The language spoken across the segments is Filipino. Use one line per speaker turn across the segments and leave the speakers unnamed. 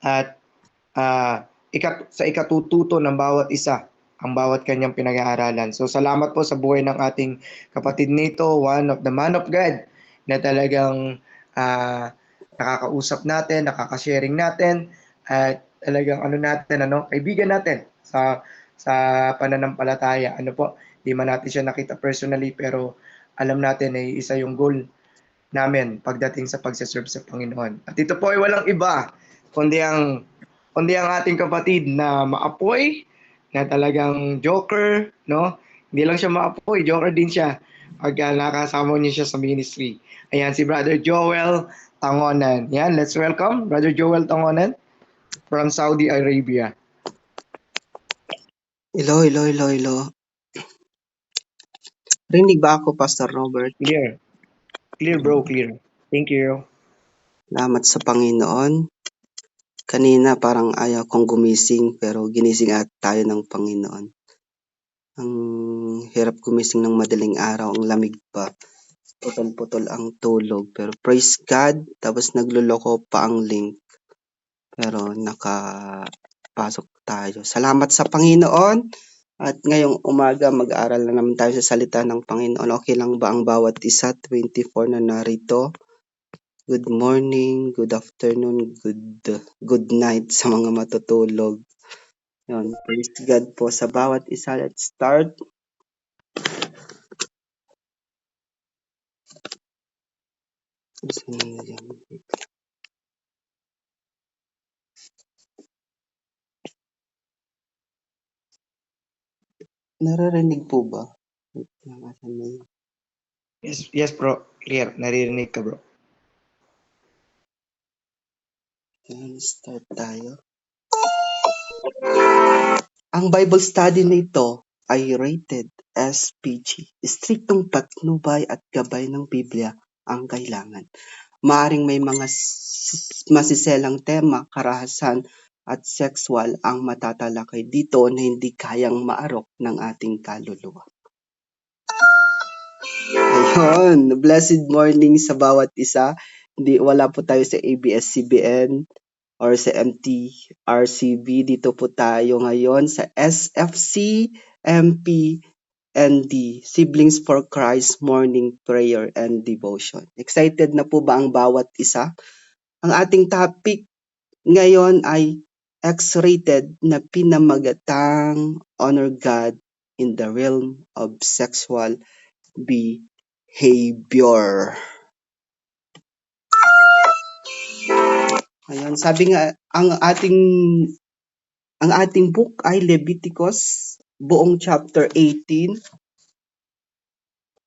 at sa ikatututo ng bawat isa ang bawat kanyang pinag-aaralan. So salamat po sa buhay ng ating kapatid nito, one of the man of God na talagang nakakausap natin, nakaka-sharing natin at talagang kaibigan natin sa pananampalataya. Di man natin siya nakita personally pero alam natin ay isa yung goal namin pagdating sa pagse-serve sa Panginoon. At ito po ay walang iba kundi ang ating kapatid na maapoy, na talagang joker, no? Hindi lang siya maapoy, joker din siya pagka nakasama niyo siya sa ministry. Ayan, si Brother Joel Tangonan. Yan, let's welcome Brother Joel Tangonan from Saudi Arabia.
Hello, hello, hello, hello. Rinig ba ako, Pastor Robert?
Clear. Clear, bro, clear. Thank you.
Salamat sa Panginoon. Kanina parang ayaw kong gumising pero ginising at tayo ng Panginoon. Ang hirap gumising ng madaling araw, ang lamig pa. Putol-putol ang tulog. Pero praise God, tapos nagluloko pa ang link. Pero nakapasok tayo. Salamat sa Panginoon. At ngayong umaga, mag-aaral na naman tayo sa salita ng Panginoon. Okay lang ba ang bawat isa? 24 na narito. Good morning, good afternoon, good night sa mga matutulog. Yun, praise God po sa bawat isa. Let's start. Naririnig po ba?
Yes bro, clear. Naririnig ka bro.
Start tayo. Ang Bible study nito ay rated SPG. Striktong patnubay at gabay ng Biblia ang kailangan. Maaring may mga masiselang tema, karahasan at sexual ang matatalakay dito na hindi kayang maarok ng ating kaluluwa. Ayun, blessed morning sa bawat isa. Wala po tayo sa ABS-CBN or sa MTRCB. Dito po tayo ngayon sa SFC MPND, Siblings for Christ Morning Prayer and Devotion. Excited na po ba ang bawat isa? Ang ating topic ngayon ay X-rated na pinamagatang honor God in the realm of sexual behavior. Ayan, sabi nga ang ating book ay Leviticus, buong chapter 18.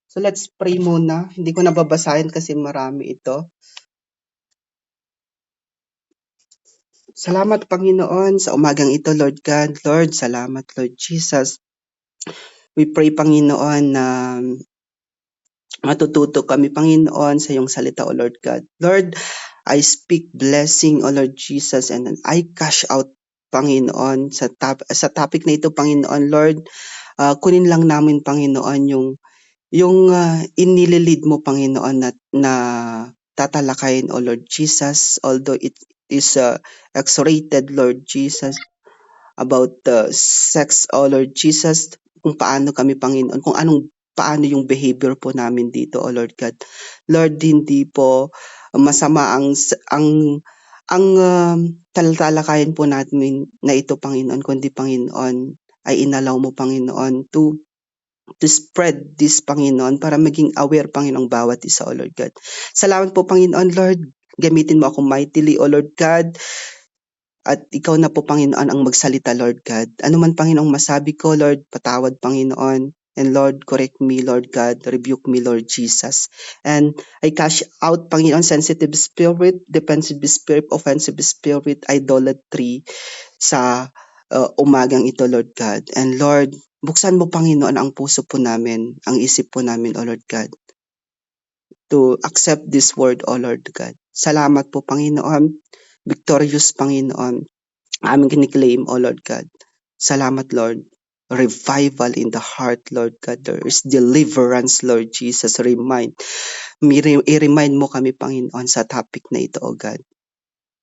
So let's pray muna. Hindi ko nababasahin kasi marami ito. Salamat Panginoon sa umagang ito, Lord God. Lord, salamat Lord Jesus. We pray Panginoon na matututo kami Panginoon sa iyong salita, O Lord God. Lord, I speak blessing, O Lord Jesus, and I cash out Panginoon sa topic na ito Panginoon. Lord, kunin lang namin Panginoon yung inililid mo Panginoon na tatalakayin, O Lord Jesus, although it is X-rated, Lord Jesus, about sex, O Lord Jesus, kung paano kami Panginoon, paano yung behavior po namin dito, O Lord God. Lord, hindi po masama ang tatalakayin po natin na ito Panginoon, kundi Panginoon ay inalaw mo Panginoon to spread this Panginoon para maging aware Panginoon bawat isa, O Lord God. Salamat po Panginoon, Lord. Gamitin mo ako mightily, O Lord God. At ikaw na po Panginoon ang magsalita, Lord God. Ano man Panginoong masabi ko, Lord, patawad Panginoon. And Lord, correct me, Lord God. Rebuke me, Lord Jesus. And I cast out, Panginoon, sensitive spirit, defensive spirit, offensive spirit, idolatry sa umagang ito, Lord God. And Lord, buksan mo, Panginoon, ang puso po namin, ang isip po namin, O Lord God, to accept this word, O Lord God. Salamat po, Panginoon. Victorious, Panginoon. Aming kiniklaim, O Lord God. Salamat, Lord. Revival in the heart, Lord God. There is deliverance, Lord Jesus. I-remind mo kami, Panginoon, sa topic na ito, O God.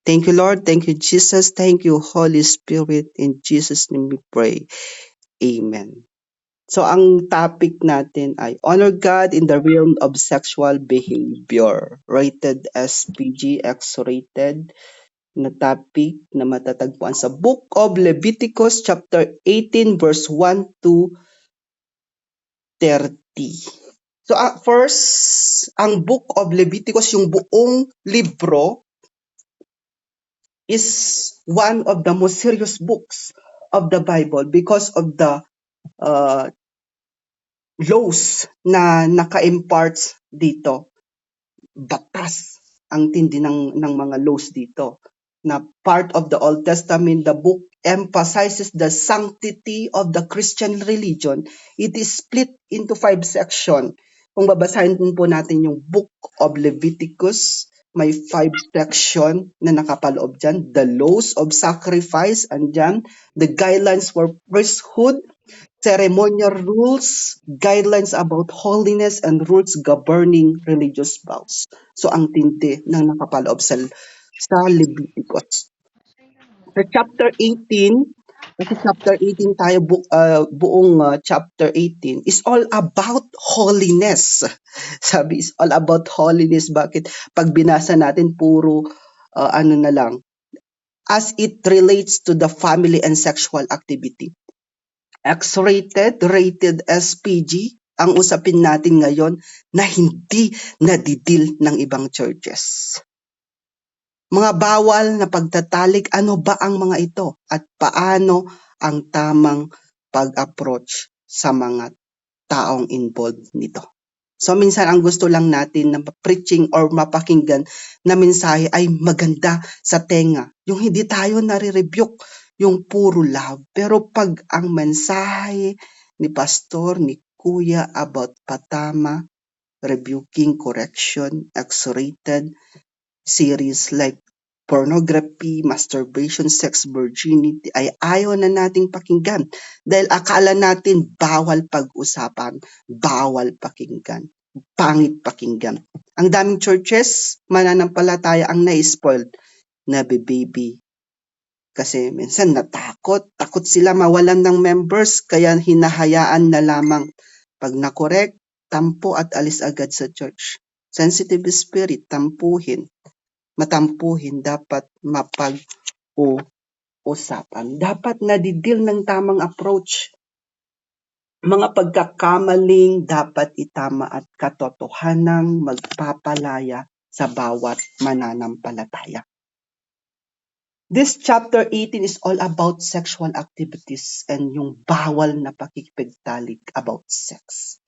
Thank you, Lord. Thank you, Jesus. Thank you, Holy Spirit. In Jesus' name we pray. Amen. So, ang topic natin ay Honor God in the Realm of Sexual Behavior. Rated SPG, X-rated na topic na matatagpuan sa Book of Leviticus chapter 18 verse 1 to 30. So, first, ang Book of Leviticus, yung buong libro, is one of the most serious books of the Bible because of the uh, laws na naka-imparts dito. Batas ang tindi ng mga laws dito. Na part of the Old Testament, the book emphasizes the sanctity of the Christian religion. It is split into 5 sections. Kung babasahin po natin yung Book of Leviticus, may 5 section na nakapaloob dyan. The laws of sacrifice, andyan. The guidelines for priesthood, ceremonial rules, guidelines about holiness, and rules governing religious vows. So, ang tindi ng nakapaloob sa Leviticus. Sa chapter 18, kasi chapter 18 tayo, buong chapter 18 is all about holiness. Sabi, is all about holiness. Bakit? Pag binasa natin, puro ano na lang, as it relates to the family and sexual activity. X-rated, rated SPG, ang usapin natin ngayon na hindi nadidil ng ibang churches. Mga bawal na pagtatalik, ano ba ang mga ito? At paano ang tamang pag-approach sa mga taong involved nito? So minsan ang gusto lang natin na preaching or mapakinggan na mensahe ay maganda sa tenga. Yung hindi tayo nare-rebuke, yung puro love. Pero pag ang mensahe ni pastor, ni kuya about patama, rebuking, correction, X-rated, series like pornography, masturbation, sex, virginity ay ayaw na nating pakinggan dahil akala natin bawal pag-usapan, bawal pakinggan, pangit pakinggan. Ang daming churches, mananampalataya ang na-spoiled na baby kasi minsan takot sila mawalan ng members kaya hinahayaan na lamang pag nakorek, tampo at alis agad sa church. Sensitive spirit, tampuhin. Matampuhin, dapat mapag-usapan. Dapat nadidil ng tamang approach. Mga pagkakamaling dapat itama at katotohanang magpapalaya sa bawat mananampalataya. This chapter 18 is all about sexual activities and yung bawal na pakikipagtalik about sex.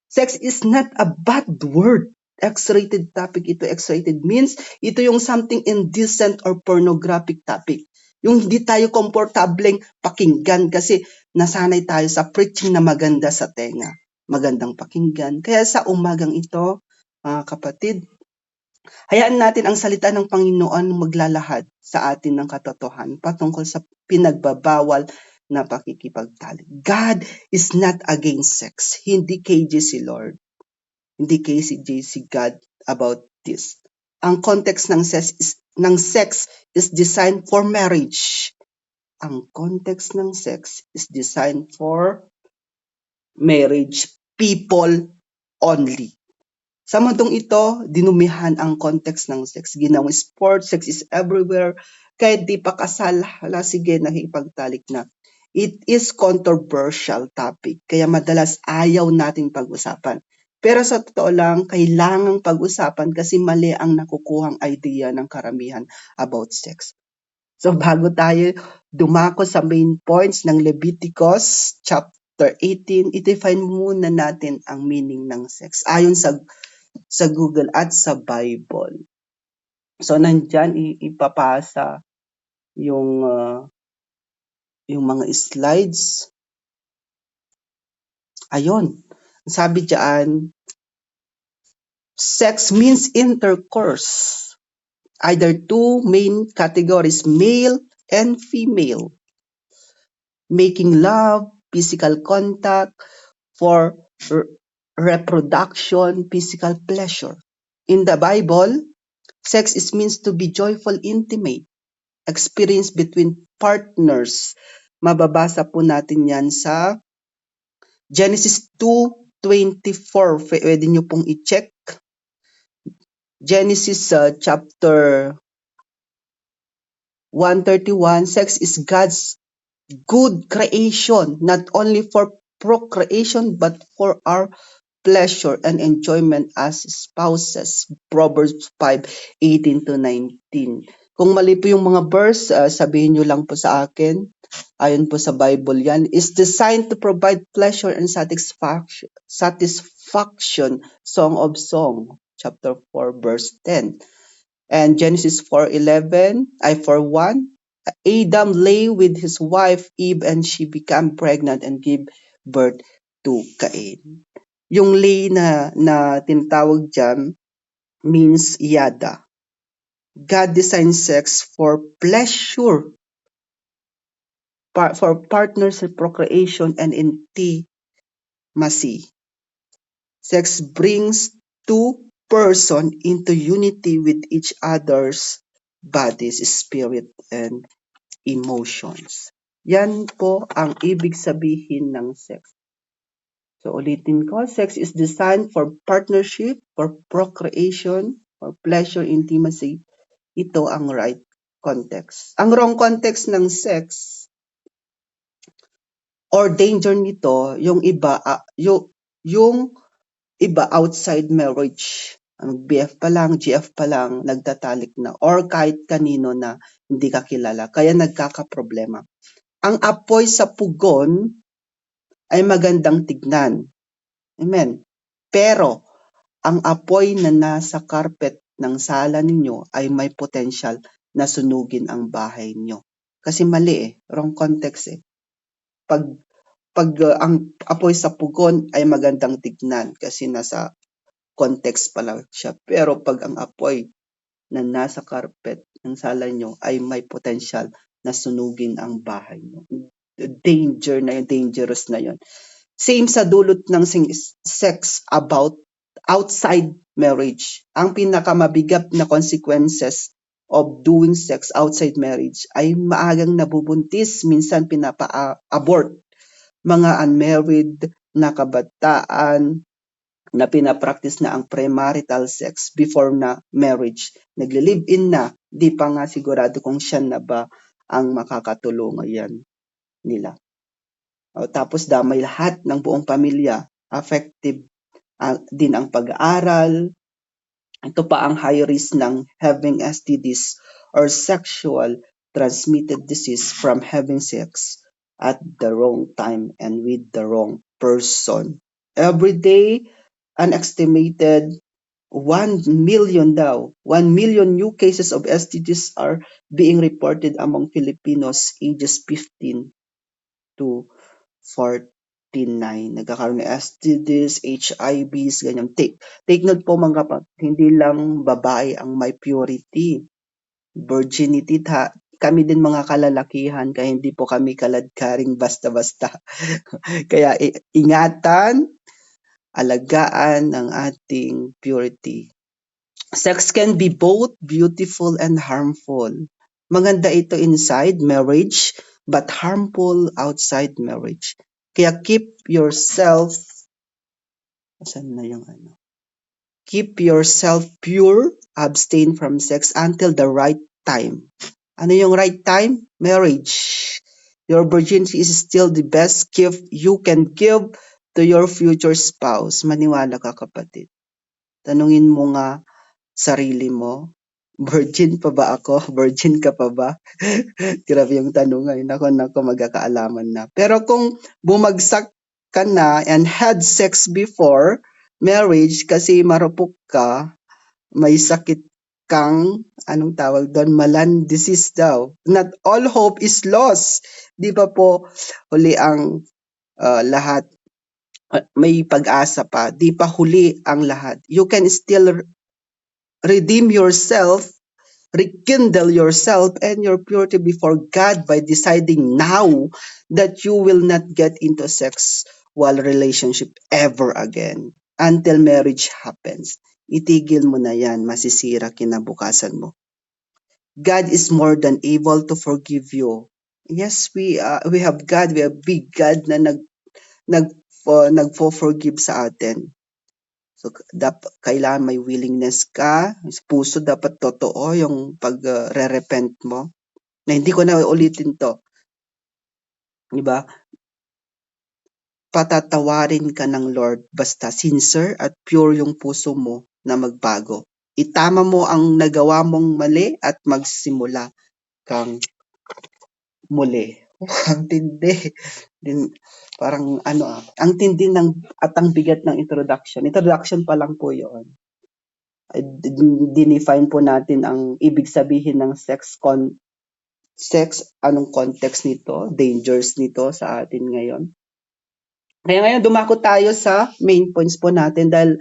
Sex is not a bad word. X-rated topic ito. X-rated means ito yung something indecent or pornographic topic. Yung hindi tayo komportableng pakinggan kasi nasanay tayo sa preaching na maganda sa tenga. Magandang pakinggan. Kaya sa umagang ito, mga kapatid, hayaan natin ang salita ng Panginoon maglalahad sa atin ng katotohanan patungkol sa pinagbabawal na pakikipagtalik. God is not against sex. Hindi KJ si Lord. Hindi KJ si God about this. Ang context ng sex is designed for marriage. Ang context ng sex is designed for marriage people only. Sa mundong ito, dinumihan ang context ng sex. Ginawang sport, sex is everywhere. Kahit di pa kasal, hala sige, nakipagtalik na. It is controversial topic, kaya madalas ayaw nating pag-usapan. Pero sa totoo lang, kailangang pag-usapan kasi mali ang nakukuhang idea ng karamihan about sex. So bago tayo dumako sa main points ng Leviticus chapter 18, i-define muna natin ang meaning ng sex. Ayon sa Google at sa Bible. So nandyan ipapasa yung mga slides. Ayun. Sabi diyan, sex means intercourse. Either two main categories, male and female. Making love, physical contact for reproduction, physical pleasure. In the Bible, Sex is means to be joyful, intimate, experience between partners. Mababasa po natin yan sa Genesis 2:24. Pwede nyo pong i-check. Genesis chapter 131, sex is God's good creation, not only for procreation but for our pleasure and enjoyment as spouses. Proverbs 5:18 to 19. Kung mali po yung mga verse, sabihin nyo lang po sa akin. Ayon po sa Bible yan, is designed to provide pleasure and satisfaction. Song of Song, chapter 4, verse 10. And Genesis 4:11, 4:1, Adam lay with his wife Eve and she became pregnant and gave birth to Cain. Yung lay na tinatawag dyan means yada. God designed sex for pleasure, for partnership, procreation, and intimacy. Sex brings two persons into unity with each other's bodies, spirit, and emotions. Yan po ang ibig sabihin ng sex. So ulitin ko, sex is designed for partnership, for procreation, for pleasure, intimacy. Ito ang right context. Ang wrong context ng sex or danger nito, yung iba, yung iba outside marriage. Ang BF pa lang, GF pa lang, nagtatalik na. Or kahit kanino na hindi ka kilala. Kaya nagkakaproblema. Ang apoy sa pugon ay magandang tignan. Amen. Pero, ang apoy na nasa carpet ng sala ninyo ay may potential na sunugin ang bahay nyo. Kasi mali wrong context Pag ang apoy sa pugon ay magandang tignan kasi nasa context pala siya. Pero pag ang apoy na nasa carpet ng sala nyo ay may potential na sunugin ang bahay nyo. Danger na yun, dangerous na yun. Same sa dulot ng sex about outside marriage. Ang pinakamabigat na consequences of doing sex outside marriage ay maagang nabubuntis, minsan pinapa-abort. Mga unmarried na kabataan na pinapractice na ang premarital sex before na marriage. Nagle-live-in na, di pa nga sigurado kung siya na ba ang makakatulungan yan nila. Tapos damay lahat ng buong pamilya, affective din ang pag-aaral. Ito pa ang high risk ng having STDs or sexual transmitted disease from having sex at the wrong time and with the wrong person. Every day, an estimated 1 million 1 million new cases of STDs are being reported among Filipinos ages 15 to 49. Nagkakaroon ng STDs, HIVs, ganyan. Take note po mga kapatid, hindi lang babae ang may purity. Virginity, kami din mga kalalakihan, kaya hindi po kami kaladkaring basta-basta. Kaya ingatan, alagaan ang ating purity. Sex can be both beautiful and harmful. Maganda ito inside marriage, but harmful outside marriage. Kaya keep yourself pure, abstain from sex until the right time. Ano yung right time? Marriage. Your virginity is still the best gift you can give to your future spouse. Maniwala ka kapatid. Tanungin mo nga sarili mo, virgin pa ba ako? Virgin ka pa ba? Grabe yung tanong ay. Nako, magkakaalaman na. Pero kung bumagsak ka na and had sex before marriage kasi marupok ka, may sakit kang, anong tawag doon, malan disease daw. Not all hope is lost. Di ba po, huli ang lahat, may pag-asa pa. Di pa huli ang lahat. You can still redeem yourself, rekindle yourself and your purity before God by deciding now that you will not get into a sexual relationship ever again until marriage happens. itigil mo na yan, masisira kinabukasan mo. God is more than able to forgive you. Yes, we have God, we have big God na nagfo-forgive sa atin. So kailangan may willingness ka, puso dapat totoo yung pag-re-repent mo. Na hindi ko na ulitin to. 'Di ba? Patatawarin ka ng Lord basta sincere at pure yung puso mo na magbago. Itama mo ang nagawa mong mali at magsimula kang muli. Ang tindi. Parang ang tindi at ang bigat ng introduction. Introduction pa lang po yun. Dinefine po natin ang ibig sabihin ng sex, anong context nito, dangers nito sa atin ngayon. Kaya ngayon dumako tayo sa main points po natin dahil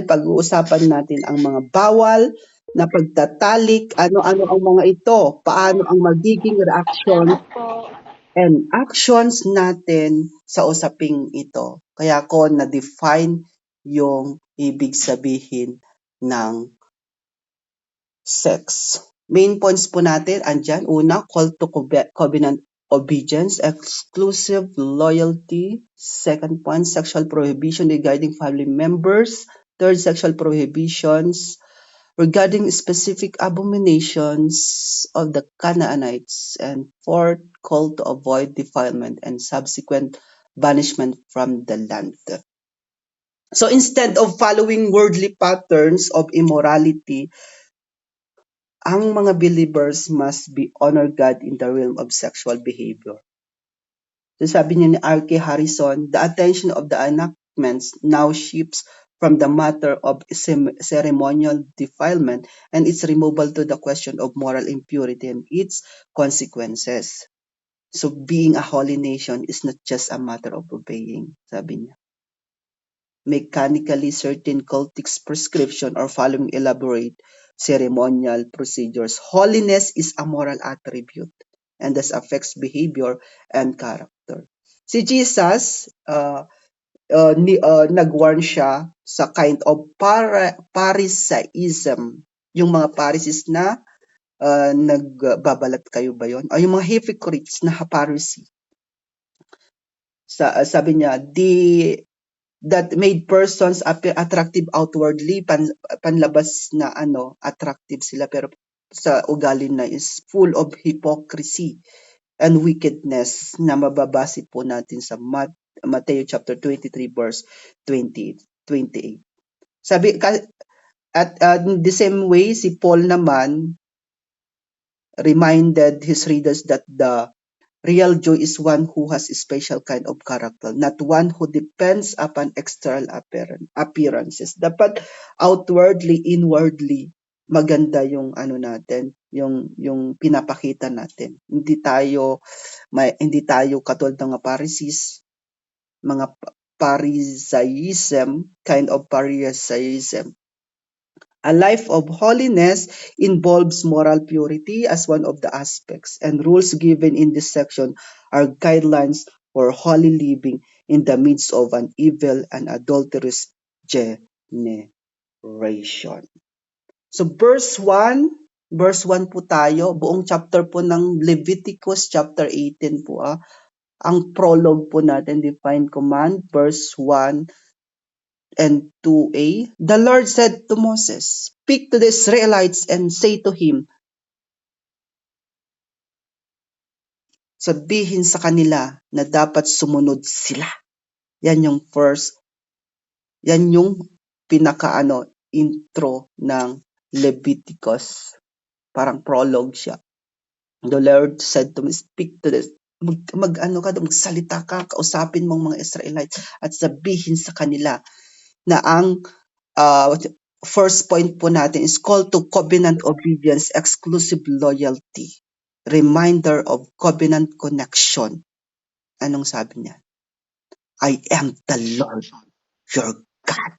pag-uusapan natin ang mga bawal na pagtatalik, ano-ano ang mga ito, paano ang magiging reaction and actions natin sa usaping ito. Kaya ko na-define yung ibig sabihin ng sex. Main points po natin, andyan. Una, call to covenant obedience, exclusive loyalty. Second point, sexual prohibition regarding family members. Third, sexual prohibitions regarding specific abominations of the Canaanites. And fourth, call to avoid defilement and subsequent banishment from the land. So instead of following worldly patterns of immorality, ang mga believers must be honor God in the realm of sexual behavior. So sabi niya ni R.K. Harrison, the attention of the enactments now shifts from the matter of ceremonial defilement and its removal to the question of moral impurity and its consequences. So being a holy nation is not just a matter of obeying, sabi niya. Mechanically certain cultic prescription or following elaborate ceremonial procedures. Holiness is a moral attribute and thus affects behavior and character. Si Jesus, nag-warn siya sa kind of Pharisaism. Yung mga Pharisees na nagbabalat kayo ba yun? O yung mga hypocrites na Pharisee. Sabi niya, that made persons appear attractive outwardly, panlabas na attractive sila, pero sa ugali na is full of hypocrisy and wickedness na mababase po natin sa Matthew chapter 23 verse 28. Sabi at in the same way, si Paul naman reminded his readers that the real joy is one who has a special kind of character, not one who depends upon external appearances. Dapat outwardly, inwardly, maganda yung natin, yung pinapakita natin. Hindi tayo katulad ng mga Pharisees, mga Pharisaism, kind of Pharisaism. A life of holiness involves moral purity as one of the aspects, and rules given in this section are guidelines for holy living in the midst of an evil and adulterous generation. So verse 1 po tayo, buong chapter po ng Leviticus chapter 18 po. Ang prologue po natin, divine command, verse 1 and 2a, the Lord said to Moses, speak to the Israelites and say to him, sabihin sa kanila na dapat sumunod sila. Yan yung intro ng Leviticus. Parang prologue siya. The Lord said to me, speak to this. Magsalita ka, kausapin mong mga Israelites at sabihin sa kanila na ang first point po natin is call to covenant obedience, exclusive loyalty, reminder of covenant connection. Anong sabi niya? I am the Lord your God.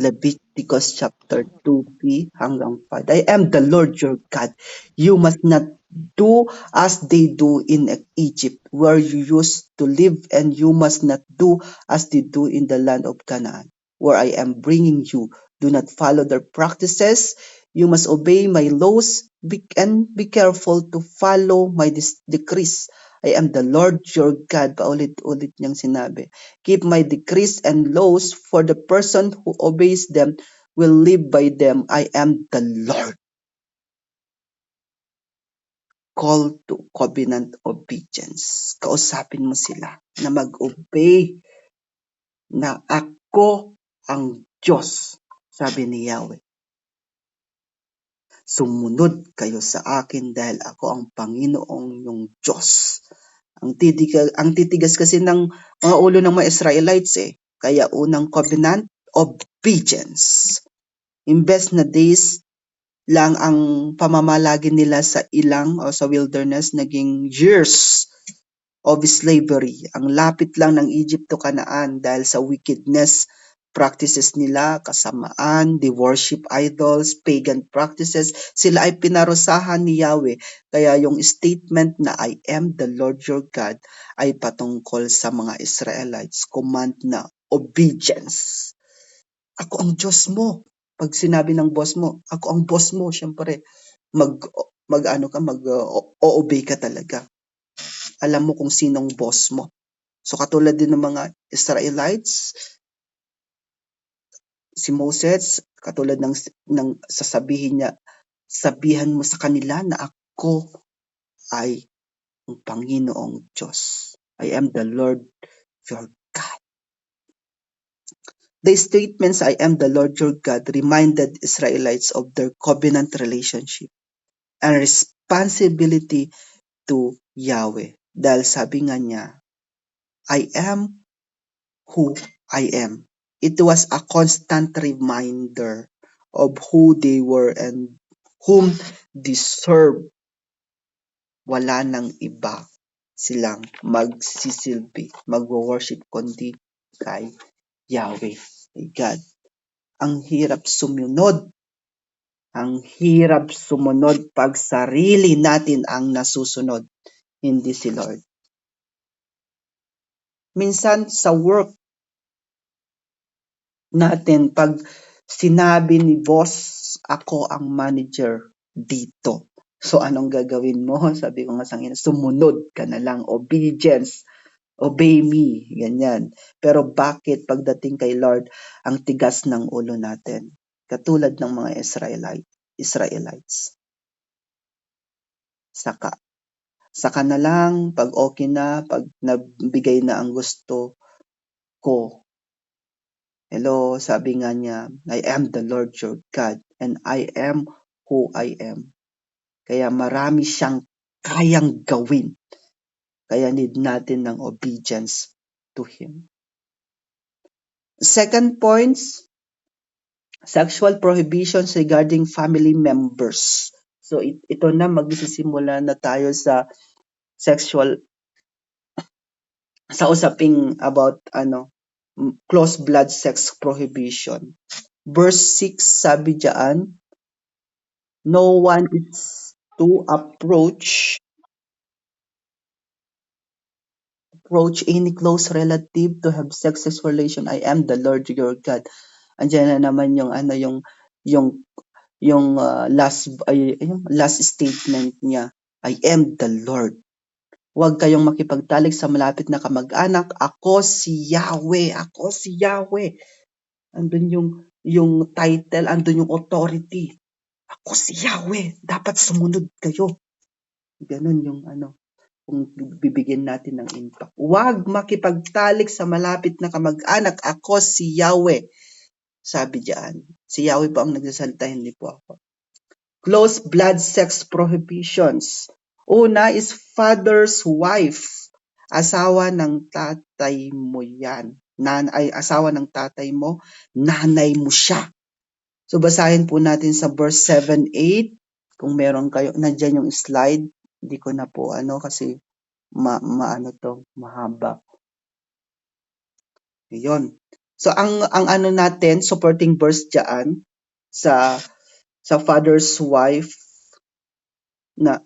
Leviticus chapter 2b hanggang 5. I am the Lord your God. You must not do as they do in Egypt, where you used to live, and you must not do as they do in the land of Canaan. where I am bringing you. Do not follow their practices. You must obey my laws and be careful to follow my decrees. I am the Lord your God. Paulit-ulit niyang sinabi. Keep my decrees and laws, for the person who obeys them will live by them. I am the Lord. Call to covenant obedience. Kausapin mo sila na mag-obey na ako ang Diyos, sabi ni Yahweh. Sumunod kayo sa akin dahil ako ang Panginoong yung Diyos. Ang titigas kasi ng mga ulo ng mga Israelites Kaya unang covenant, obedience. Imbes na days lang ang pamamalagi nila sa ilang o sa wilderness, naging years of slavery. Ang lapit lang ng Egypt to Canaan dahil sa wickedness practices nila, kasamaan, they worship idols, pagan practices. Sila ay pinarusahan ni Yahweh. Kaya yung statement na I am the Lord your God ay patungkol sa mga Israelites. Command na obedience. Ako ang Diyos mo. Pag sinabi ng boss mo, ako ang boss mo, syempre, mag-obey ka talaga. Alam mo kung sinong boss mo. So katulad din ng mga Israelites, si Moses, katulad ng sasabihin niya, sabihan mo sa kanila na ako ay ang Panginoong Diyos. I am the Lord your God. The statements, I am the Lord your God, reminded Israelites of their covenant relationship and responsibility to Yahweh. Dahil sabi nga niya, I am who I am. It was a constant reminder of who they were and whom they serve. Wala nang iba silang magsisilbi, magwo-worship kundi kay Yahweh, kay God. Ang hirap sumunod. Ang hirap sumunod pag sarili natin ang nasusunod, hindi si Lord. Minsan sa work natin, pag sinabi ni boss, ako ang manager dito. So anong gagawin mo? Sabi ko nga sa kanya, sumunod ka na lang, obedience, obey me, ganyan. Pero bakit pagdating kay Lord, ang tigas ng ulo natin? Katulad ng mga Israelites. Saka na lang, pag okay na, pag nabigay na ang gusto ko. Hello, sabi nga niya, I am the Lord your God and I am who I am. Kaya marami siyang kayang gawin. Kaya need natin ng obedience to Him. Second point, sexual prohibitions regarding family members. So ito na, magsisimula na tayo sa usaping about close blood sex prohibition. Verse 6 sabi diyan, no one is to approach any close relative to have sexual relation. I am the Lord your God. Andiyan na naman yung last statement niya. I am the Lord. Huwag kayong makipagtalik sa malapit na kamag-anak. Ako si Yahweh. Ako si Yahweh. Andun yung title, andun yung authority. Ako si Yahweh. Dapat sumunod kayo. Ganun yung kung bibigyan natin ng impact. Huwag makipagtalik sa malapit na kamag-anak. Ako si Yahweh. Sabi diyan. Si Yahweh po ang nagsasalita, hindi po ako. Close blood sex prohibitions. Una is father's wife. Asawa ng tatay mo yan. Asawa ng tatay mo, nanay mo siya. So basahin po natin sa verse 7-8. Kung meron kayo, nandiyan yung slide. Hindi ko na po kasi mahaba. Yun. So ang natin, supporting verse diyan sa father's wife na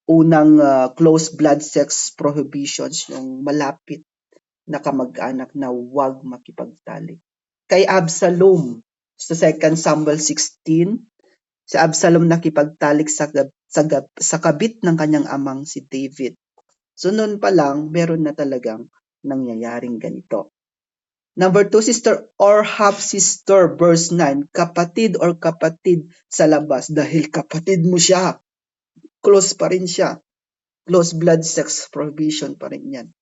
unang close blood sex prohibitions, yung malapit na kamag-anak na huwag makipagtalik. kay Absalom. Sa 2 Samuel 16, si Absalom nakipagtalik sa kabit ng kanyang amang si David. So noon pa lang, meron na talagang nangyayaring ganito. Number 2, sister or half-sister, verse 9, kapatid or kapatid sa labas dahil kapatid mo siya. Close pa rin siya. Close blood sex prohibition pa rin yan.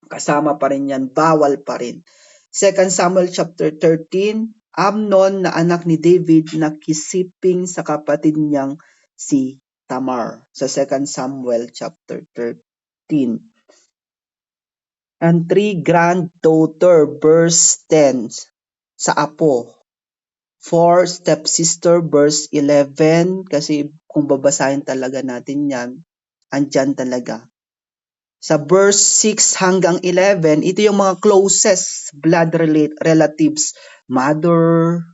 Kasama pa rin yan, bawal pa rin. 2 Samuel chapter 13, Amnon na anak ni David nakisiping sa kapatid niyang si Tamar. Sa 2 Samuel chapter 13. And 3, granddaughter, verse 10, sa apo. 4, stepsister, verse 11, kasi kung babasahin talaga natin yan, andyan talaga. Sa verse 6 hanggang 11, ito yung mga closest blood relatives, mother,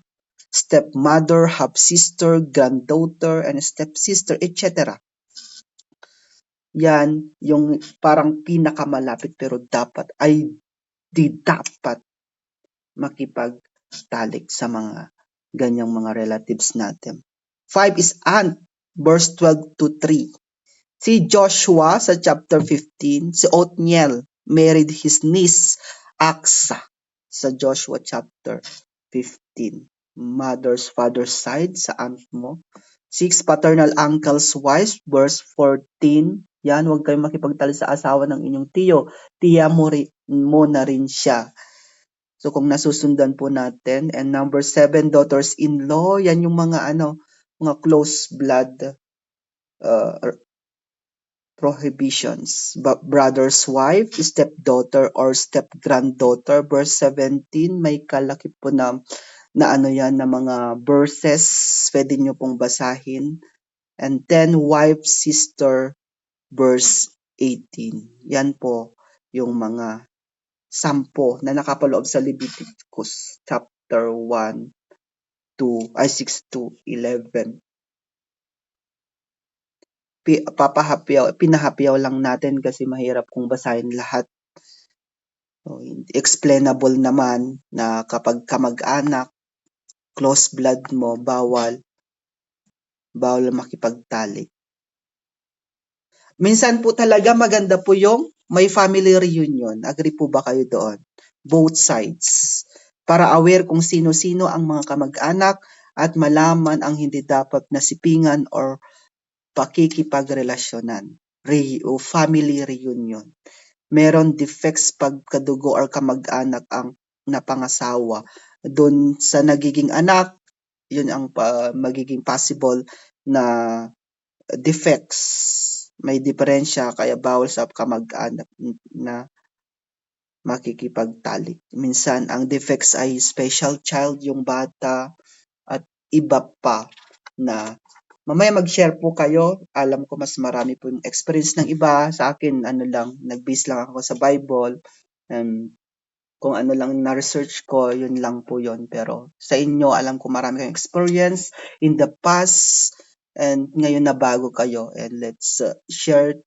stepmother, half-sister, granddaughter, and stepsister, etc. Yan yung parang pinakamalapit pero dapat ay di dapat makipagtalik sa mga ganyang mga relatives natin. 5 is aunt, verse 12 to 3. Si Joshua sa chapter 15, si Othniel married his niece Aksa sa Joshua chapter 15. Mother's father's side sa aunt mo. 6, paternal uncle's wife, verse 14. Yan, huwag kayong makipagtali sa asawa ng inyong tiyo. Tiya mo na rin siya. So kung nasusundan po natin. And number 7, daughters-in-law. Yan yung mga mga close blood prohibitions. Brother's wife, stepdaughter or step-granddaughter. Verse 17, may kalaki po na yan na mga verses. Pwede nyo pong basahin. And 10, wife, sister, verse 18. Yan po yung mga 10 na nakapaloob sa Leviticus chapter 1 6 to 11. Pinahapiyaw lang natin kasi mahirap kung basahin lahat. So, explainable naman na kapag kamag-anak, close blood mo, bawal makipagtalik. Minsan po talaga maganda po yung may family reunion. Agree po ba kayo doon? Both sides. Para aware kung sino-sino ang mga kamag-anak at malaman ang hindi dapat nasipingan or pakikipagrelasyonan. Family reunion. Meron defects pagkadugo or kamag-anak ang napangasawa. Doon sa nagiging anak, yun ang magiging possible na defects. May diferensya kaya bawal sa kamag-anak na makikipagtalik. Minsan ang defects ay special child yung bata at iba pa na mamaya mag-share po kayo. Alam ko mas marami po yung experience ng iba. Sa akin, nag-base lang ako sa Bible. Kung ano lang na-research ko, yun lang po yun. Pero sa inyo, alam ko marami kayong experience in the past and ngayon na bago kayo. And let's share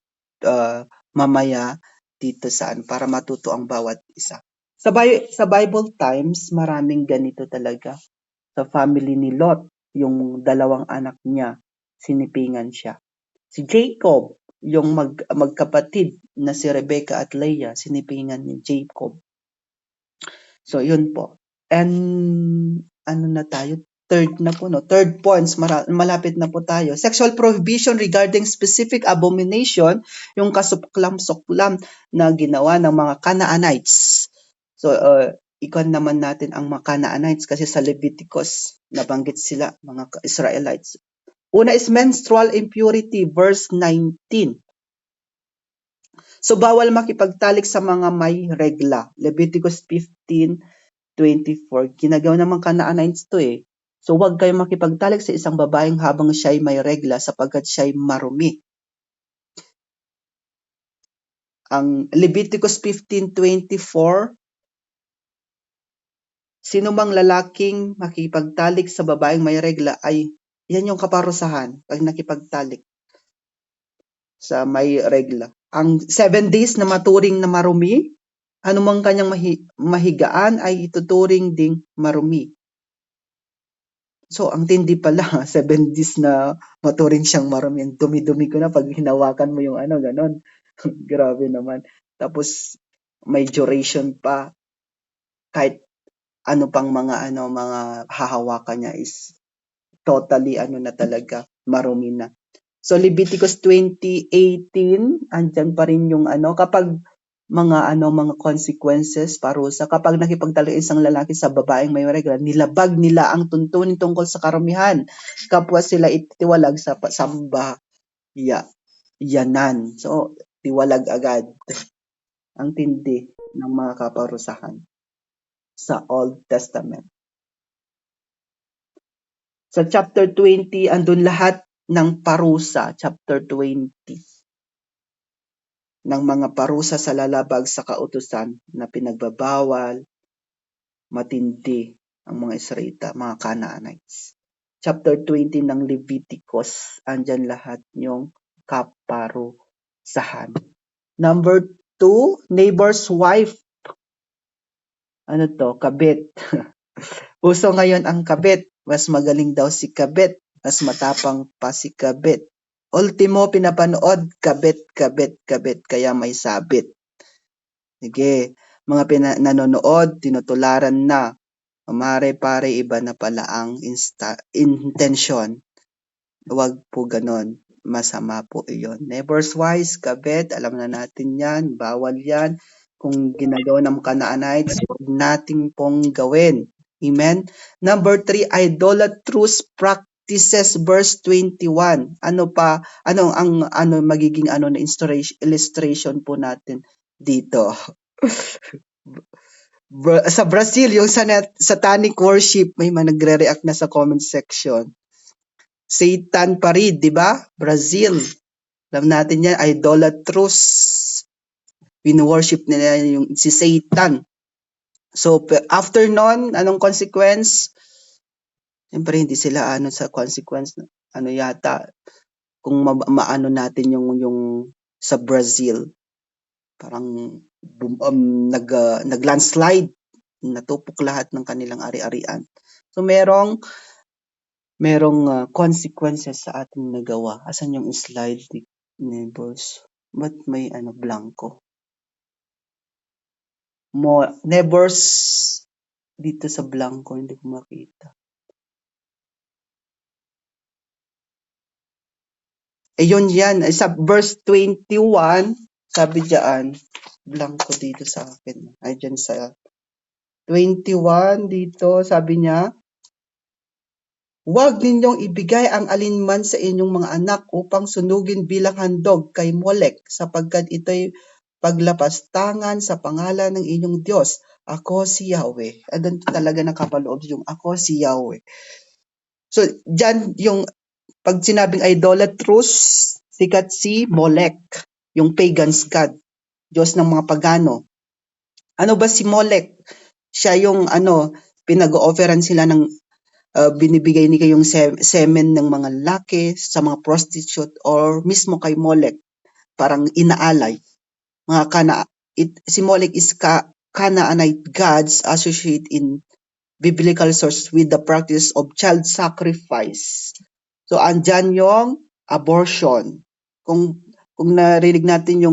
mamaya dito para matuto ang bawat isa. Sa Bible times, maraming ganito talaga. Sa family ni Lot, yung dalawang anak niya, sinipingan siya. Si Jacob, yung magkapatid na si Rebecca at Leah, sinipingan ni Jacob. So, yun po. And, na tayo? Third na po, no? Third points, malapit na po tayo. Sexual prohibition regarding specific abomination, yung kasuklam-suklam na ginawa ng mga Canaanites. So, ikon naman natin ang mga Canaanites kasi sa Leviticus, nabanggit sila, mga Israelites. Una is menstrual impurity, verse 19. So, bawal makipagtalik sa mga may regla. Leviticus 15:24. Ginagawa naman Canaanites to eh. So, huwag kayong makipagtalik sa isang babaeng habang siya'y may regla sapagkat siya'y marumi. Ang Leviticus 15:24, sino mang lalaking makipagtalik sa babaeng may regla ay yan yung kaparusahan pag nakipagtalik sa may regla. Ang 7 days na maturing na marumi, Anumang kanyang mahigaan ay ituturing ding marumi. So, ang tindi pala, 7 days na maturing siyang marumi. Ang dumi-dumi ko na pag hinawakan mo yung ano, ganon. Grabe naman. Tapos, may duration pa. Kahit ano pang mga hahawakan niya is totally na talaga, marumi na. So Leviticus 20:18, andyan pa rin yung kapag mga consequences, parusa, kapag nakipagtalo isang lalaki sa babaeng may regla, nilabag nila ang tuntunin tungkol sa karumihan, kapwa sila itiwalag sa samba, yanan. So, tiwalag agad. Ang tindi ng mga kaparusahan sa Old Testament. Sa chapter 20, andun lahat ng parusa, chapter 20, ng mga parusa sa lalabag sa kautusan na pinagbabawal, matindi ang mga Israelita, mga Canaanites. Chapter 20 ng Leviticus, andyan lahat yung kaparusahan. Number 2, neighbor's wife. Ano to? Kabit. Uso ngayon ang kabit. Mas magaling daw si kabit. Mas matapang pa si kabit. Ultimo pinapanood, kabit, kabit, kabit. Kaya may sabit. Sige. Mga nanonood, tinutularan na. Mare-pare, iba na pala ang intention. Huwag po ganon. Masama po iyon. Neighbor's wives, kabit, alam na natin yan. Bawal yan. Kung ginagawa ng Canaanites, huwag nating pong gawin. Amen? Number 3, idolatrous practices, verse 21. Ano magiging na illustration po natin dito? Sa Brazil, yung satanic worship, may nagre-react na sa comment section. Satan pa rin, di ba? Brazil. Alam natin yan, idolatrous. Wino-worship nila yung si Satan. So, after nun, anong consequence? Siyempre, hindi sila sa consequence. Yata, kung maano natin yung sa Brazil, parang nag-landslide, natupok lahat ng kanilang ari-arian. So, merong consequences sa ating nagawa. Asan yung slide, neighbors? Ba't may blanco? Neighbors, dito sa blanco, hindi ko makita. Ayun yan, sa verse 21, sabi diyan, blanco dito sa akin. Ay, dyan sa 21 dito, sabi niya, huwag ninyong ibigay ang alinman sa inyong mga anak upang sunugin bilang handog kay Molek, sapagkat ito'y paglapastangan sa pangalan ng inyong Diyos. Ako si Yahweh. Doon talaga nakapaloob yung ako si Yahweh. So, dyan yung pag sinabing idolatrous, sikat si Molek, yung pagan's god, Diyos ng mga pagano. Ano ba si Molek? Siya yung pinag-o-offeran sila ng binibigay ni kayong semen ng mga lalaki sa mga prostitute or mismo kay Molek, parang inaalay. Si Molek is Canaanite gods associated in biblical source with the practice of child sacrifice. So andyan yung abortion. Kung narinig natin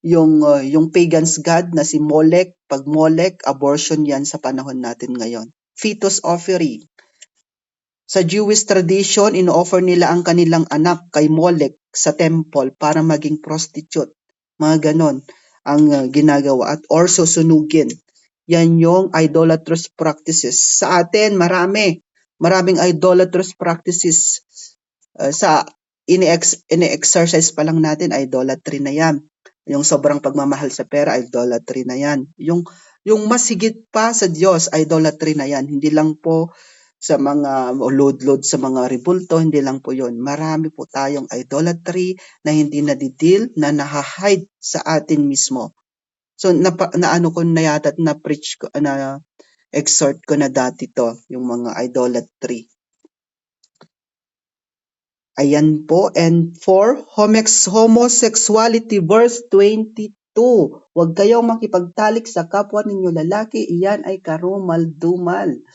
yung pagan's god na si Molek, pag Molek, abortion yan sa panahon natin ngayon. Fetus offering. Sa Jewish tradition, ino-offer nila ang kanilang anak kay Molek sa temple para maging prostitute. Mga ganon ang ginagawa at or susunugin. Yan yung idolatrous practices. Sa atin, maraming idolatrous practices. Sa ini-exercise pa lang natin, idolatry na yan. Yung sobrang pagmamahal sa pera, idolatry na yan. Yung mas higit pa sa Diyos, idolatry na yan. Hindi lang po sa mga load sa mga rebulto, hindi lang po yon. Marami po tayong idolatry na hindi nadidil, na nahahide sa atin mismo. So, naano ko na yata, na-preach ko, exhort ko na dati to, yung mga idolatry. Ayan po. And for homosexuality, verse 22. 2, huwag kayong makipagtalik sa kapwa ninyo lalaki, iyan ay karumal-dumal.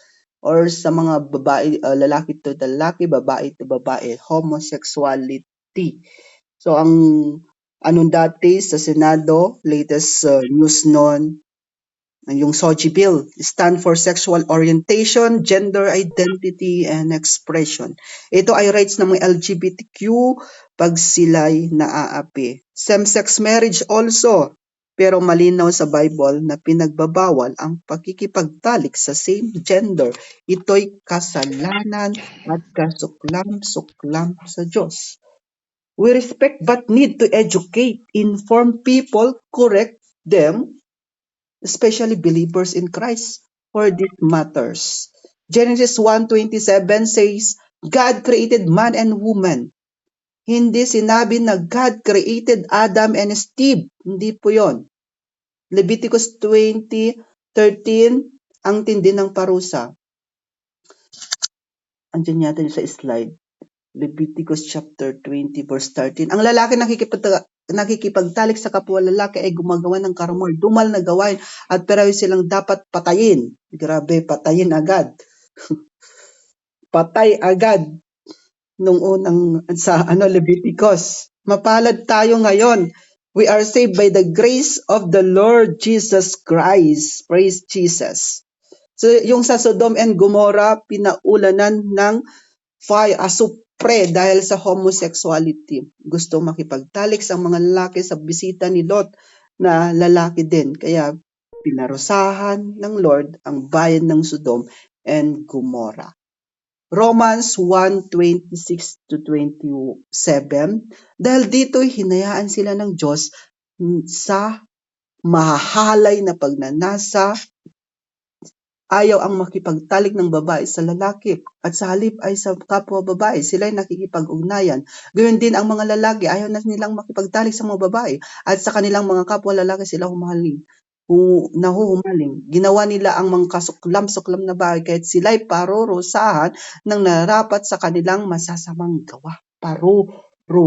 Or sa mga babae, lalaki to lalaki, babae to babae, homosexuality. So ang anong dati sa Senado, latest news noon, yung SOGI bill, stand for sexual orientation, gender identity, and expression. Ito ay rights ng mga LGBTQ pag sila'y naaapi. Same-sex marriage also, pero malinaw sa Bible na pinagbabawal ang pakikipagtalik sa same gender. Ito'y kasalanan at kasuklam-suklam sa Diyos. We respect but need to educate, inform people, correct them, especially believers in Christ, for these matters. Genesis 1:27 says, God created man and woman. Hindi sinabi na God created Adam and Steve. Hindi po yon. Leviticus 20:13, ang tindi ng parusa. Andiyan yata sa slide. Leviticus chapter 20 verse 13. Ang lalaki nakikipagtalik sa kapwa lalaki ay gumagawa ng dumal na gawain at pareho silang dapat patayin. Grabe, patayin agad. Patay agad nung unang sa Leviticus. Mapalad tayo ngayon. We are saved by the grace of the Lord Jesus Christ. Praise Jesus. So yung sa Sodom and Gomorrah, pinaulanan ng fire, asupre dahil sa homosexuality. Gusto makipagtalik sa mga lalaki sa bisita ni Lot na lalaki din. Kaya pinarusahan ng Lord ang bayan ng Sodom and Gomorrah. Romans 1:26-27, dahil dito hinayaan sila ng Diyos sa mahahalay na pagnanasa. Ayaw ang makipagtalik ng babae sa lalaki at sa halip ay sa kapwa babae. Sila ay nakikipag-ugnayan. Gayun din ang mga lalaki, ayaw na nilang makipagtalik sa mga babae at sa kanilang mga kapwa lalaki sila nahuhumaling. Ginawa nila ang mga kasuklam-suklam na bagay kahit sila'y parurusahan ng narapat sa kanilang masasamang gawa. Parurusahan.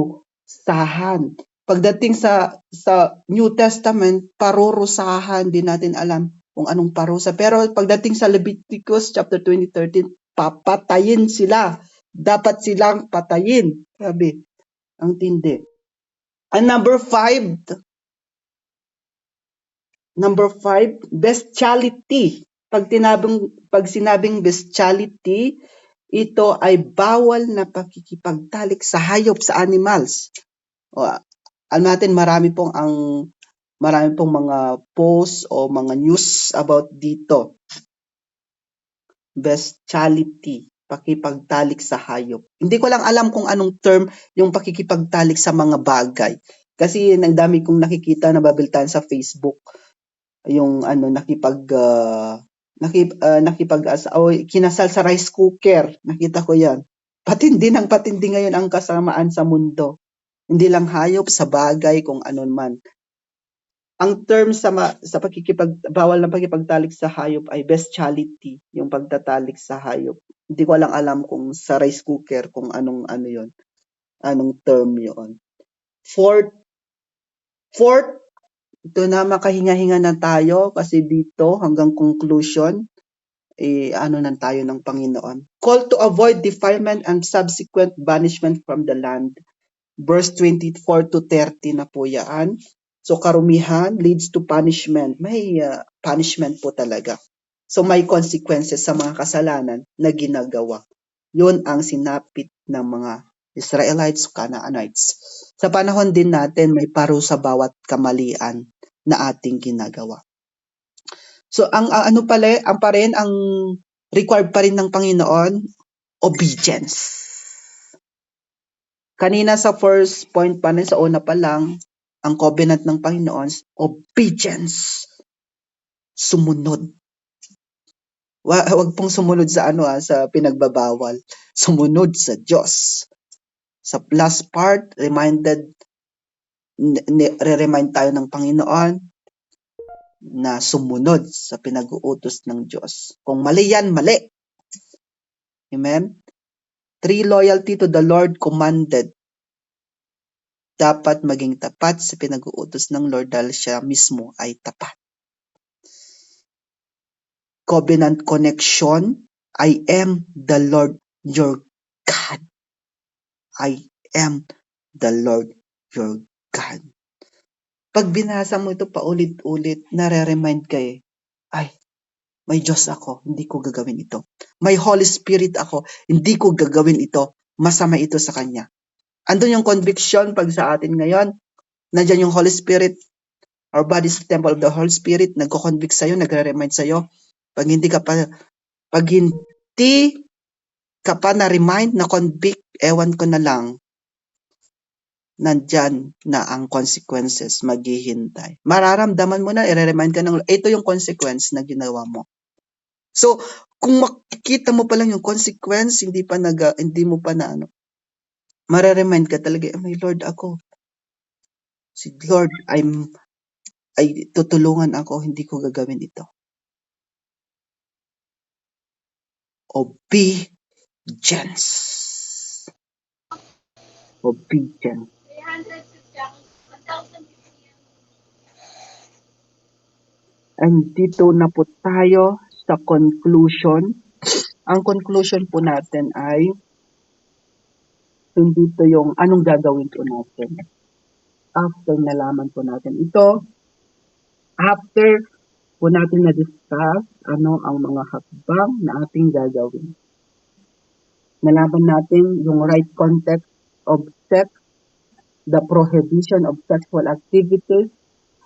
Pagdating sa New Testament, parurusahan, din natin alam kung anong parusa. Pero pagdating sa Leviticus chapter 20:13, papatayin sila. Dapat silang patayin. Sabi, ang tindi. And number 5, bestiality. Pag sinabing bestiality, ito ay bawal na pakikipagtalik sa hayop, sa animals. Alam natin marami pong mga posts o mga news about dito. Bestiality, pakipagtalik sa hayop. Hindi ko lang alam kung anong term yung pakikipagtalik sa mga bagay. Kasi ang dami kong nakikita na babiltan sa Facebook. Yung kinasal sa rice cooker. Nakita ko yan. Patindi ngayon ang kasamaan sa mundo. Hindi lang hayop, sa bagay, kung ano man. Ang term sa bawal na pakipagtalik sa hayop ay bestiality, yung pagtatalik sa hayop. Hindi ko lang alam kung sa rice cooker, kung anong term yon. Fourth, ito na, makahinga-hinga na tayo kasi dito hanggang conclusion, nang tayo ng Panginoon. Call to avoid defilement and subsequent banishment from the land. Verse 24-30 na po yan. So karumihan leads to punishment. May punishment po talaga. So may consequences sa mga kasalanan na ginagawa. Yun ang sinapit ng mga Israelites, Canaanites. Sa panahon din natin, may parusa bawat kamalian na ating ginagawa. So ang required pa rin ng Panginoon, obedience. Kanina sa first point pa rin, sa una pa lang, ang covenant ng Panginoon, obedience. Sumunod. Huwag pong sumunod sa sa pinagbabawal. Sumunod sa Diyos. Sa last part, re-remind tayo ng Panginoon na sumunod sa pinag-uutos ng Diyos. Kung mali yan, mali. Amen? 3, loyalty to the Lord commanded. dapat maging tapat sa pinag-uutos ng Lord dahil siya mismo ay tapat. Covenant connection, I am the Lord your God. I am the Lord your God. Pag binasa mo ito paulit-ulit, nare-remind ka ay, may Diyos ako, hindi ko gagawin ito. May Holy Spirit ako, hindi ko gagawin ito. Masama ito sa Kanya. Andun yung conviction pag sa atin ngayon, nandiyan yung Holy Spirit, our body is the temple of the Holy Spirit, nagko-convict sa'yo, nagre-remind sa'yo. Pag hindi ka pa na-remind, na-convict, ewan ko na lang, nandyan na ang consequences maghihintay. Mararamdaman mo na, i-remind ka ng, ito yung consequence na ginawa mo. So, kung makikita mo pa lang yung consequence, hindi mo pa na mare-remind ka talaga, may Lord ako. Si Lord, ay tutulungan ako, hindi ko gagawin ito. Obedience. Obedience. And dito na po tayo sa conclusion. Ang conclusion po natin ay hindi ito yung anong gagawin po natin. After nalaman po natin ito, after po natin na-discuss ano ang mga hakbang na ating gagawin. Nalaman natin yung right context of sex, the prohibition of sexual activities,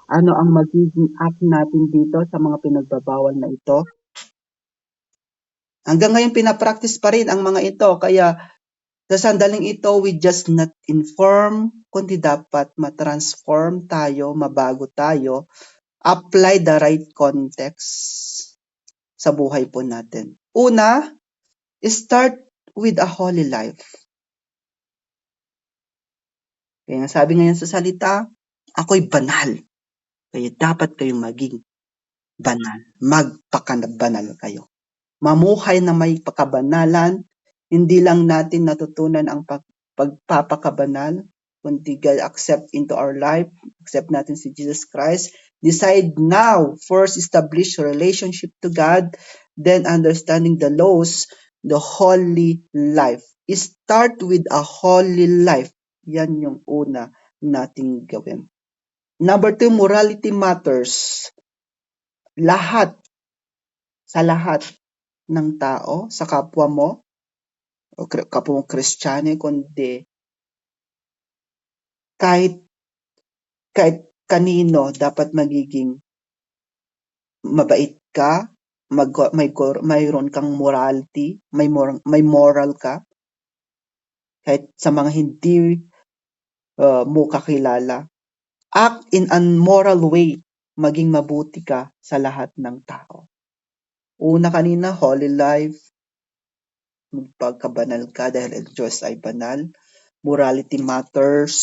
ano ang magiging act natin dito sa mga pinagbabawal na ito. Hanggang ngayon pinapractice pa rin ang mga ito, kaya sa sandaling ito, we just not inform, kundi dapat matransform tayo, mabago tayo, apply the right context sa buhay po natin. Una, start with a holy life. Kaya sabi ngayon sa salita, ako'y banal. Kaya dapat kayong maging banal. Magpakabanal kayo. Mamuhay na may pakabanalan, hindi lang natin natutunan ang pagpapakabanal, kundi God accept into our life, accept natin si Jesus Christ. Decide now, first establish relationship to God, then understanding the laws, the holy life. Start with a holy life. Yan yung una nating gawin. Number 2, morality matters. Sa lahat ng tao, sa kapwa mo, o kapwa mo Kristiyano, kundi kahit kanino dapat magiging mabait ka, mayroon kang morality, may moral ka, kahit sa mga hindi mo kakilala. Act in a moral way, maging mabuti ka sa lahat ng tao. Una kanina, holy life, magpagkabanal ka dahil ang Diyos ay banal. Morality matters.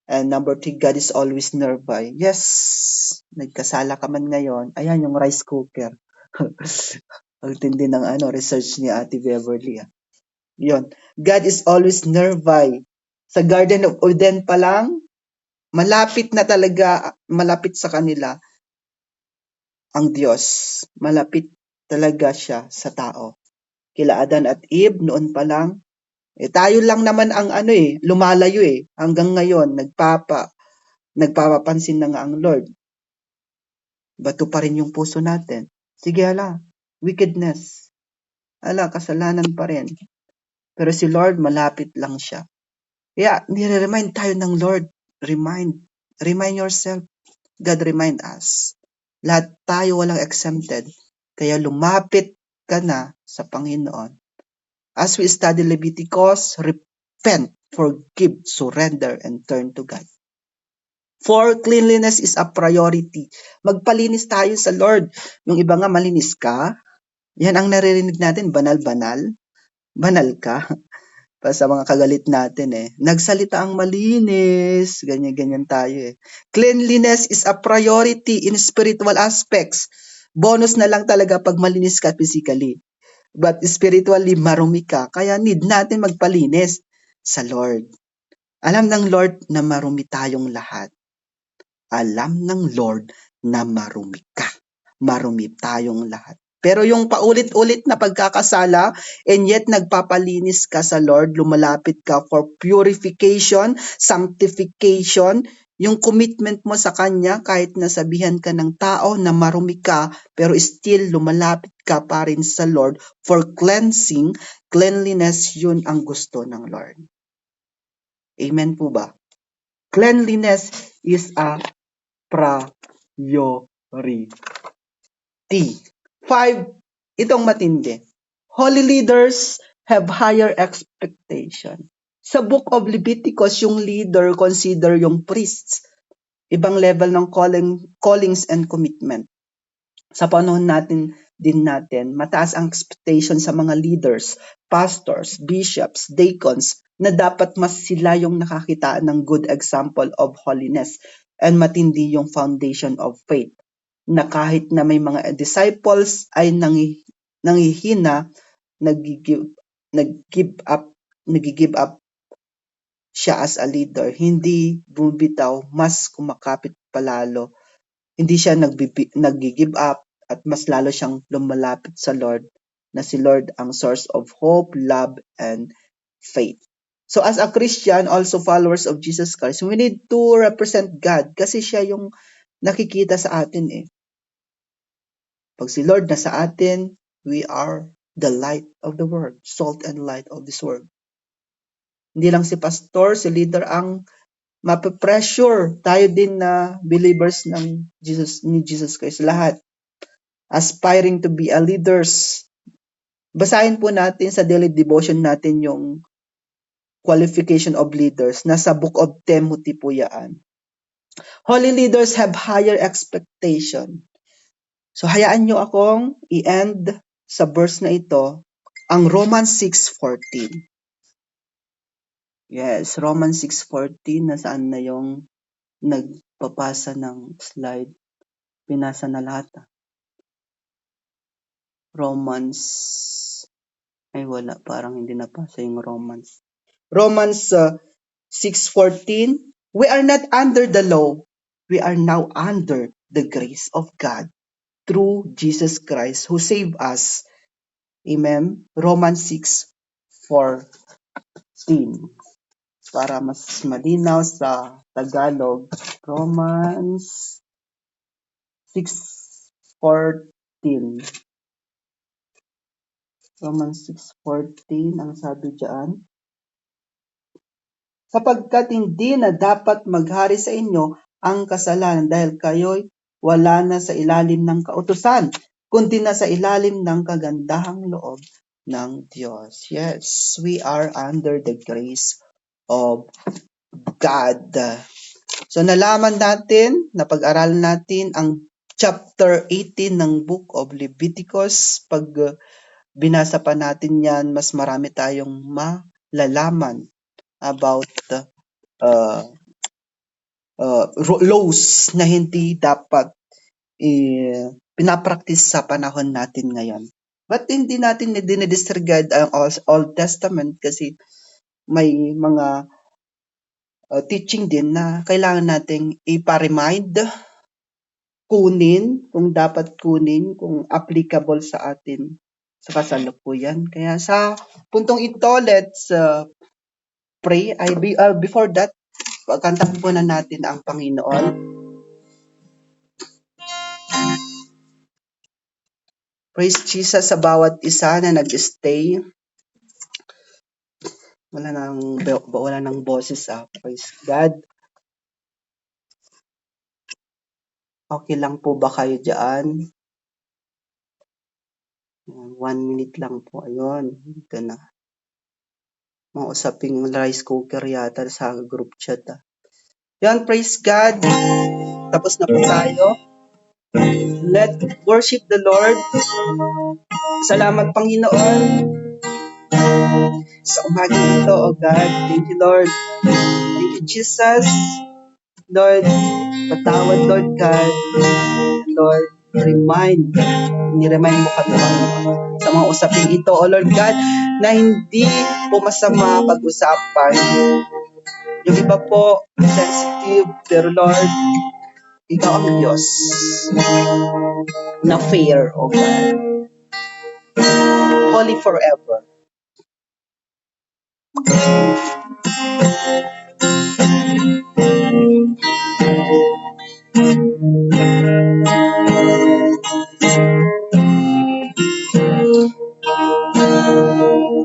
And number 3, God is always nearby. Yes, nagkasala ka man ngayon. Ayan, yung rice cooker. Ang tindi ng research ni Ate Beverly. Yun. God is always nearby. Sa Garden of Eden pa lang, malapit sa kanila ang Diyos. Malapit talaga siya sa tao. Kila Adan at Eve, noon pa lang, tayo lang naman ang lumalayo hanggang ngayon, nagpapapansin na nga ang Lord. Bato pa rin yung puso natin. Sige wickedness. Kasalanan pa rin. Pero si Lord, malapit lang siya. Kaya, nire-remind tayo ng Lord. Remind yourself. God remind us. Lahat tayo walang exempted. Kaya lumapit ka na sa Panginoon. As we study Leviticus, repent, forgive, surrender, and turn to God. For cleanliness is a priority. Magpalinis tayo sa Lord. Yung iba nga, malinis ka. Yan ang naririnig natin, banal-banal. Banal ka. Pa sa mga kagalit natin Nagsalita ang malinis. Ganyan-ganyan tayo Cleanliness is a priority in spiritual aspects. Bonus na lang talaga pag malinis ka physically. But spiritually, marumi ka. Kaya need natin magpalinis sa Lord. Alam ng Lord na marumi tayong lahat. Alam ng Lord na marumi ka. Marumi tayong lahat. Pero yung paulit-ulit na pagkakasala and yet nagpapalinis ka sa Lord, lumalapit ka for purification, sanctification, yung commitment mo sa Kanya kahit nasabihan ka ng tao na marumi ka, pero still lumalapit ka pa rin sa Lord for cleansing, cleanliness, yun ang gusto ng Lord. Amen po ba? Cleanliness is a priority. 5, itong matindi. Holy leaders have higher expectation. Sa book of Leviticus, yung leader consider yung priests. Ibang level ng callings and commitment. Sa panahon natin, mataas ang expectation sa mga leaders, pastors, bishops, deacons, na dapat mas sila yung nakakitaan ng good example of holiness and matindi yung foundation of faith. Na kahit na may mga disciples ay nanghihina, nag-give up siya as a leader, hindi bumibitaw, mas kumakapit palalo. Hindi siya nag-give up at mas lalo siyang lumalapit sa Lord, na si Lord ang source of hope, love, and faith. So as a Christian, also followers of Jesus Christ, we need to represent God kasi siya yung nakikita sa atin eh. Pag si Lord na sa atin, we are the light of the world, salt and light of this world. Hindi lang si pastor, si leader ang mape-pressure. Tayo din na believers ni Jesus Christ. Lahat. Aspiring to be a leaders. Basahin po natin sa daily devotion natin yung qualification of leaders. Nasa book of Timothy po yan. Holy leaders have higher expectation. So hayaan nyo akong i-end sa verse na ito, ang Romans 6:14. Yes, Romans 6:14, nasaan na yung nagpapasa ng slide? Pinasa na lahat. Romans, ay wala, parang hindi napasa yung Romans. Romans 6:14, we are not under the law, we are now under the grace of God through Jesus Christ who saved us. Amen. Romans 6:14. Para mas malinaw sa Tagalog, Romans 6:14. Romans 6:14 ang sabi diyan. Sapagkat hindi na dapat maghari sa inyo ang kasalanan dahil kayo'y wala na sa ilalim ng kautusan, kundi na sa ilalim ng kagandahang loob ng Diyos. Yes, we are under the grace of God. So nalaman natin, napag-aralan natin ang chapter 18 ng book of Leviticus. Pag binasa pa natin yan, mas marami tayong malalaman about laws na hindi dapat pinapractice sa panahon natin ngayon. But hindi natin dinidisregard ang Old Testament kasi may mga teaching din na kailangan nating ipa-remind, kunin, kung dapat kunin, kung applicable sa atin sa kasalukuyan. Kaya sa puntong ito, let's pray. Before that, kantahin po na natin ang Panginoon. Praise Jesus sa bawat isa na nag-stay. Wala nang boses. Praise God. Okay lang po ba kayo dyan? 1 minute lang po. Ayun. Ito na. Mga usaping rice cooker yata sa group chat. Yan, praise God. Tapos na po tayo. Let's worship the Lord. Salamat, Panginoon. Sa umaga ito, oh God. Thank you, Lord. Thank you, Jesus. Lord, patawad, Lord God. Lord, ni-remind mo kami, Panginoon, sa mga usaping ito, O Lord God, na hindi po masama pag-usapan Yung iba po, sensitive, pero Lord, ikaw ang Diyos na fair, O God. Holy forever.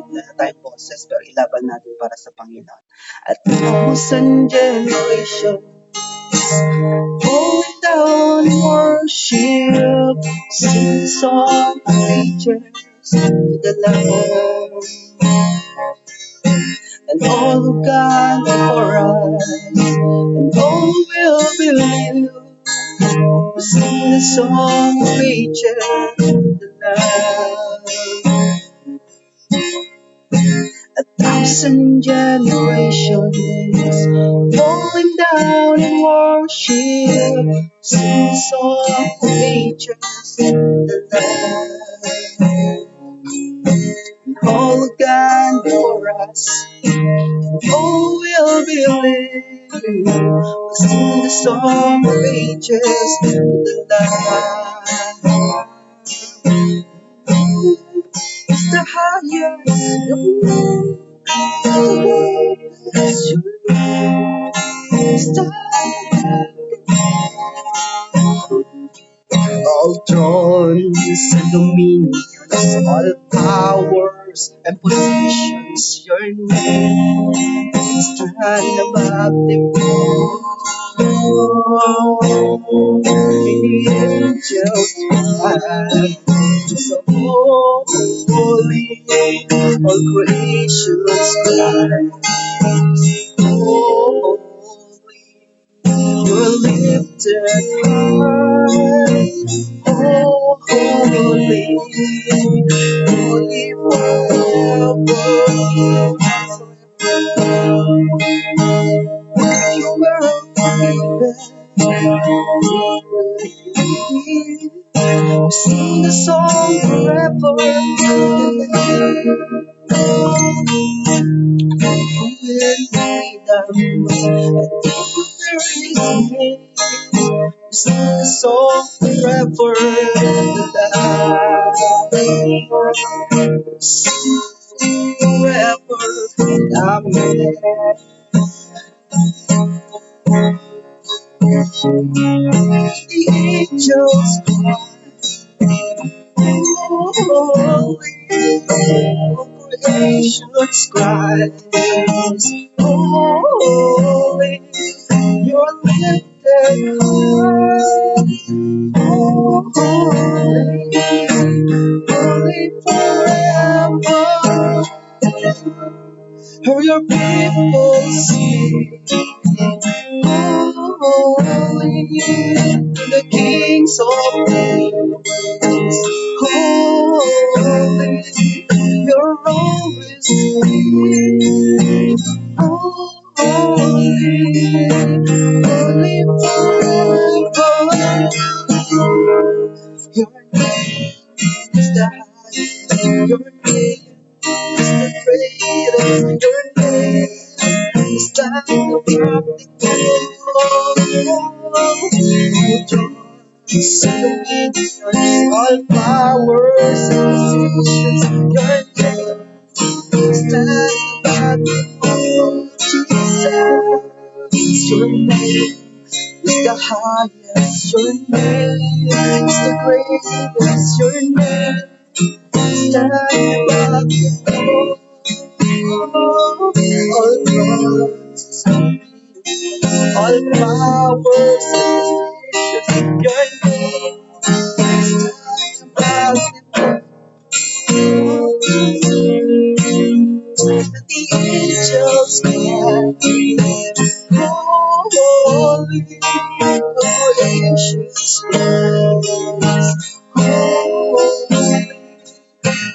Wala na tayong boses, pero ilaban natin para sa Panginoon. A thousand generations falling down in worship, sing the song of ages to the Lamb. And all who gone before us, and all who will believe, will sing the song of ages to the Lamb. A thousand generations falling down in worship, sing the song of ages to the Lamb. And all who gone before us, all will believe, will sing the song of ages to the Lamb. It's the highest all thrones and dominions, all powers and positions, your name stand above them all. And the angels cry, so holy, all creation cries, holy, you're lifted high, oh holy, holy forever. You were forgiven. Sing the song forever. Sing the song forever. Sing forever. Amen. The angels cry, holy, all creation's cries, holy, you're lifted high, holy, holy forever. Hear your people sing, holy, the kings of kings, holy, you're always here, holy, holy forever. Your name is the highest, your name is the greatest, your name is like a perfect all powers and positions, your name is like a perfect Jesus. Your name is the highest, your name is the greatest, your name stand above the all thrones, all powers and positions, your name stand above the angels cry, holy, creation's praise, holy,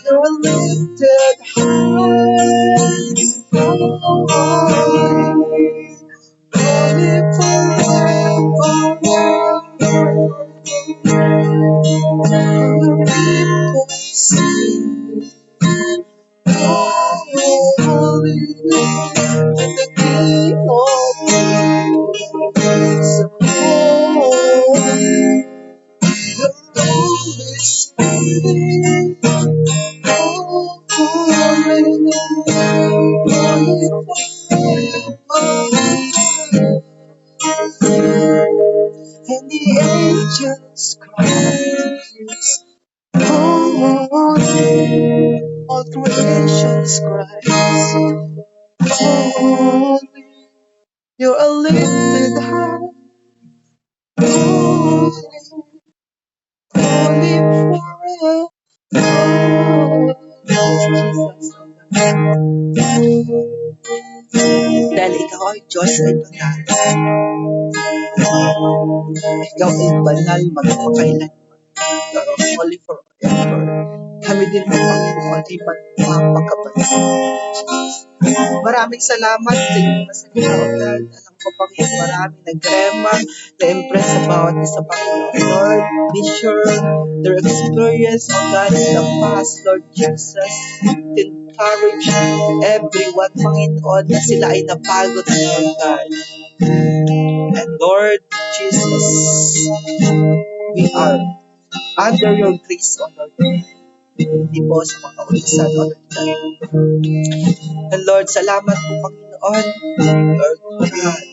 you're lifted high, holy, holy forever. People sing, holy, and the King And the angels cry, holy, all creations cries, holy, you're a lifted high, holy, holy forever. Jesus, dahil ikaw ay Diyos ay banal. Ikaw ay banal magpakailan. You are holy forever. Kami din po, Panginoon, ay magpapakabanal. Maraming salamat sa iyong masalita, O God. Alam ko, Panginoon, maraming nagrema, na-impress sa bawat isa, Panginoon. Lord, be sure their experience, O God, in the past, Lord Jesus, to encourage everyone, Panginoon, na sila ay napagod, Lord God. And Lord Jesus, we are under your grace, O Lord. Hindi po sa mga ulisan, O Lord God. And Lord, salamat po, Panginoon. Lord God,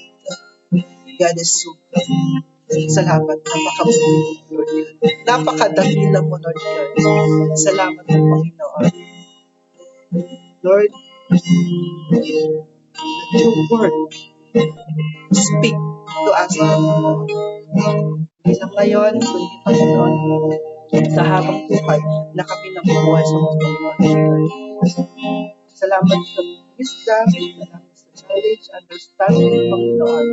God is so good. Salamat, napakabuti mo, Lord God. Napakadakila mo, Lord God. Salamat po, Panginoon. Lord, let your word speak to us, Panginoon. Hindi lang ngayon, kundi Panginoon, sa habang buhay na kami nabubuhay sa mundo, Panginoon. Salamat sa wisdom, salamat sa knowledge, understanding, Panginoon.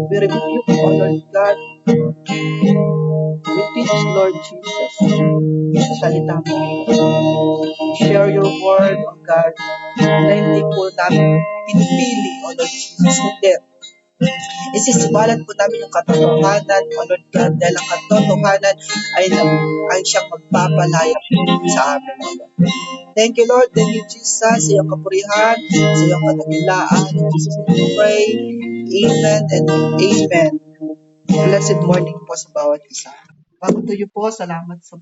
We rebuke, O Lord God. We teach, Lord Jesus, sa salita mo. Share your word, O God, na hindi po namin pinipili, O Lord Jesus, kundi isisibalat po namin yung katotohanan, O Lord God, dahil ang katotohanan ay siyang magpapalaya sa amin, O Lord. Thank you, Lord. Thank you, Jesus, sa iyong kapurihan, sa iyong kadakilaan. In Jesus' name we pray. Amen and amen. Blessed morning po sa bawat isa. Bago to you po, salamat sa